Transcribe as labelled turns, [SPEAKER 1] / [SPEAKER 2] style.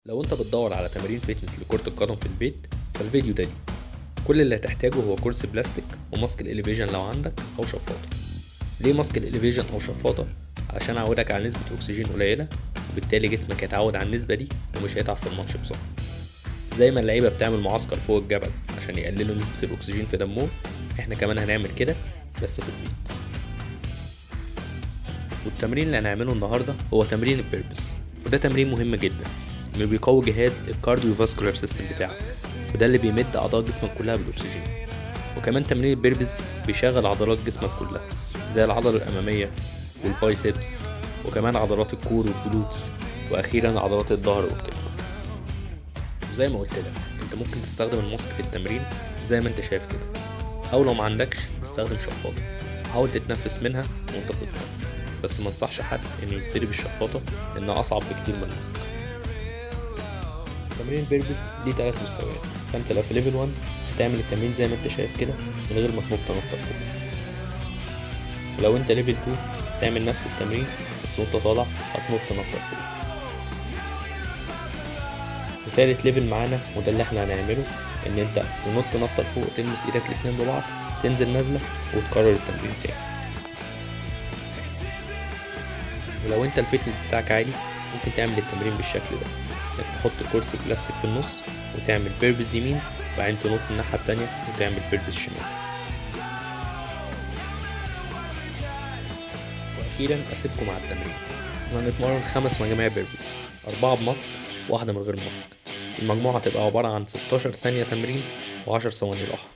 [SPEAKER 1] لو انت بتدور على تمارين فيتنس لكرة القدم في البيت فالفيديو ده ليك. كل اللي هتحتاجه هو كرسي بلاستيك وماسك الاليفيجن لو عندك او شفاطة. ليه ماسك الاليفيجن او شفاطة؟ عشان اعودك على نسبة اكسجين قليلة، وبالتالي جسمك هيتعود على النسبة دي ومش هيتعب في الماتش بسرعة. زي ما اللعيبة بتعمل معسكر فوق الجبل عشان يقللوا نسبة الاكسجين في دمهم، احنا كمان هنعمل كده بس في البيت. والتمرين اللي هنعمله النهاردة هو تمرين البيربس، وده تمرين مهم جدا انه بيقوي جهاز الكارديو فاسكولار سيستم بتاعك، وده اللي بيمد اعضاء جسمك كلها بالاكسجين. وكمان تمرين البيربز بيشغل عضلات جسمك كلها زي العضلة الأمامية والبايسبس، وكمان عضلات الكور والجلوتس، وأخيرا عضلات الظهر والكتف. وزي ما قلت لك، انت ممكن تستخدم الماسك في التمرين زي ما انت شايف كده، او لو ما عندكش استخدم شفاطة. حاول تتنفس منها وانت بتتمرن، بس ما انصحش حد انه يبتدي بالشفاطة لانها اصعب بكتير من الماسك. تمرين البيربز ليه 3 مستويات، فانت لو في ليفل 1 هتعمل التمرين زي ما انت شايف كده من غير ما تنط نطة فوق. ولو انت ليفل 2 تعمل نفس التمرين بس وانت طالع هتنط نطة فوق. وتالت ليفل معانا وده اللي احنا هنعمله، ان انت تنط نطة لفوق وتلمس ايدك الاتنين ببعض، تنزل نازلة وتكرر التمرين تاني. ولو انت الفتنس بتاعك عالي ممكن تعمل التمرين بالشكل ده، انك تحط كرسي بلاستيك في النص وتعمل بيربز يمين، وبعدين تنط الناحية التانية وتعمل بيربز شمال. واخيرا اسيبكم مع التمرين. احنا هنتمرن 5 مجاميع بيربز، 4 بماسك واحدة من غير ماسك. المجموعة هتبقى عبارة عن 16 ثانية تمرين و10 ثواني راحة.